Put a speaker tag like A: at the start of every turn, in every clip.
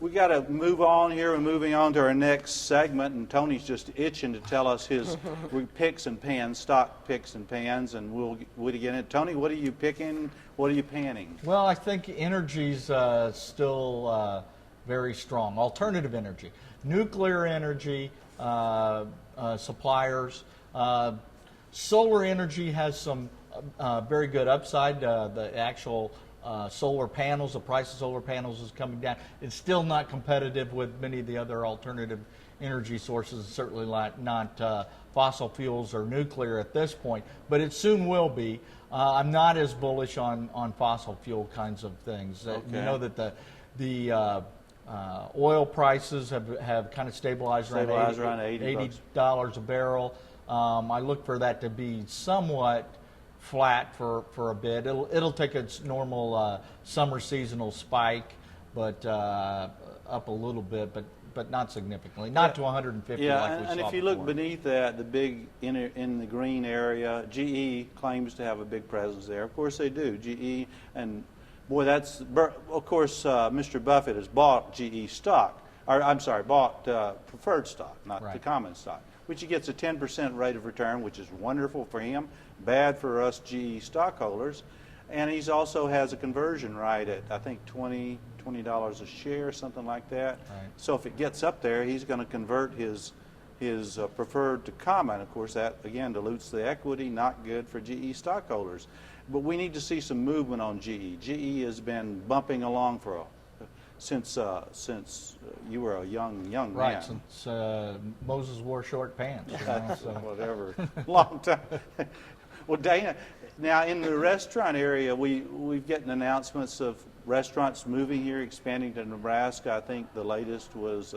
A: we got to move on here. We're moving on to our next segment, and Tony's just itching to tell us his picks and pans, stock picks and pans, and we'll get it. Tony, what are you picking? What are you panning?
B: Well, I think energy's still very strong. Alternative energy, nuclear energy suppliers. Solar energy has some very good upside. The actual solar panels, the price of solar panels is coming down. It's still not competitive with many of the other alternative energy sources, certainly not fossil fuels or nuclear at this point, but it soon will be. I'm not as bullish on fossil fuel kinds of things.
A: Okay.
B: You know that the oil prices have kind of stabilized around $80 a barrel. I look for that to be somewhat flat for a bit. It'll take its normal summer seasonal spike, but up a little bit, but not significantly, not to 150 like we saw
A: and if you
B: before.
A: look beneath that, the big in the green area, GE claims to have a big presence there. Of course they do. GE, and boy, of course Mr. Buffett has bought GE stock, or I'm sorry, bought preferred stock, not the common stock, which he gets a 10% rate of return, which is wonderful for him, bad for us GE stockholders. And he's also has a conversion right at, I think, $20 a share, something like that.
B: Right.
A: So if it gets up there, he's going to convert his preferred to common. Of course, that, again, dilutes the equity, not good for GE stockholders. But we need to see some movement on GE. GE has been bumping along since you were a young man.
B: Right, since Moses wore short pants. You know, so.
A: Whatever, long time. Well, Dana, now in the restaurant area, we've gotten announcements of restaurants moving here, expanding to Nebraska. I think the latest was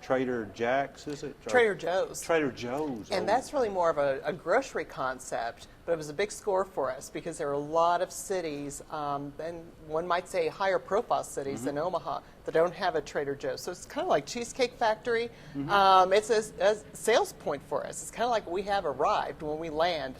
A: Trader Jack's, is it?
C: Trader Joe's.
A: Trader Joe's.
C: And that's really more of a grocery concept, but it was a big score for us because there are a lot of cities, and one might say higher profile cities than Omaha, that don't have a Trader Joe's. So it's kind of like Cheesecake Factory. It's a sales point for us. It's kind of like we have arrived when we land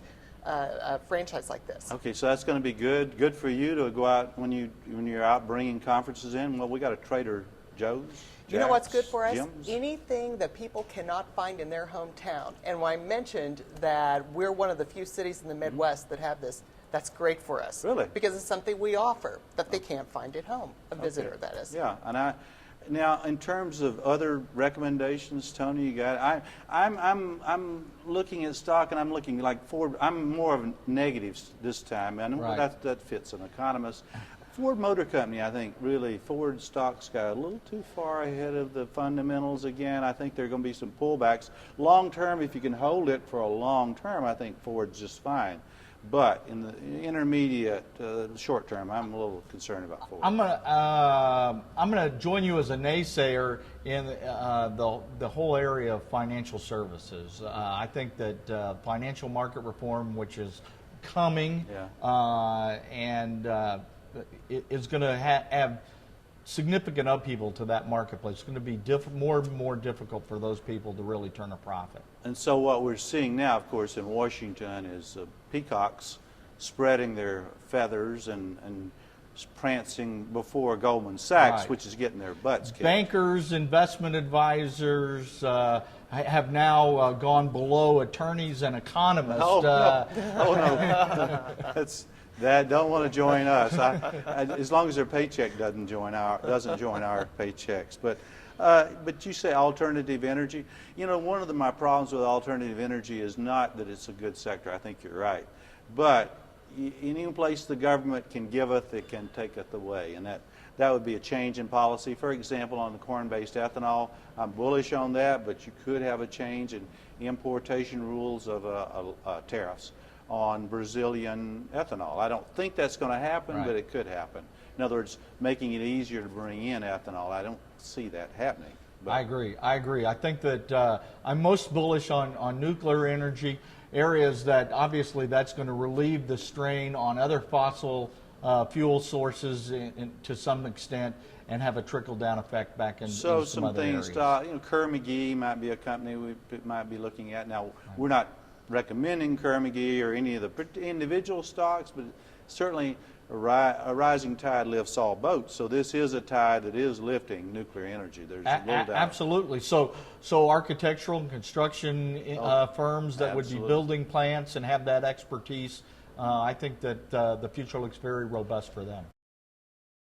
C: a franchise like this.
A: Okay, so that's going to be good for you to go out when you're out bringing conferences in. Well, we got a Trader Joe's.
C: You know what's good for us?
A: Jim's?
C: Anything that people cannot find in their hometown. And when I mentioned that we're one of the few cities in the Midwest that have this, that's great for us.
A: Really?
C: Because it's something we offer that they can't find at home. A visitor, that is.
A: Yeah, and now in terms of other recommendations, Tony, you got. I'm looking at stock, and I'm looking like Ford. I'm more of a negative this time, and that fits an economist. Ford Motor Company, I think, really, Ford stocks got a little too far ahead of the fundamentals again. I think there are going to be some pullbacks. Long term, if you can hold it for a long term, I think Ford's just fine. But in the intermediate, short term, I'm a little concerned about Ford.
B: I'm gonna join you as a naysayer in the whole area of financial services. I think that financial market reform, which is coming, and is going to have significant upheaval to that marketplace. It's going to be more and more difficult for those people to really turn a profit.
A: And so what we're seeing now, of course, in Washington is peacocks spreading their feathers and prancing before Goldman Sachs, which is getting their butts kicked.
B: Bankers, investment advisors have now gone below attorneys and economists.
A: No. Don't want to join us. As long as their paycheck doesn't join our paychecks. But you say alternative energy. You know, one of my problems with alternative energy is not that it's a good sector. I think you're right. But any place the government can giveth, it can taketh away, and that would be a change in policy. For example, on the corn-based ethanol, I'm bullish on that, but you could have a change in importation rules of tariffs on Brazilian ethanol. I don't think that's going to happen, but it could happen. In other words, making it easier to bring in ethanol. I don't see that happening. But
B: I agree. I think that I'm most bullish on nuclear energy, areas that obviously that's going to relieve the strain on other fossil fuel sources to some extent and have a trickle-down effect back in some other
A: things,
B: areas.
A: Kerr-McGee might be a company we might be looking at. Now, we're not recommending Kerr-McGee or any of the individual stocks, but certainly a rising tide lifts all boats. So this is a tide that is lifting nuclear energy. There's no doubt.
B: Absolutely. So architectural and construction firms that would be
A: absolutely.
B: building plants and have that expertise, I think that the future looks very robust for them.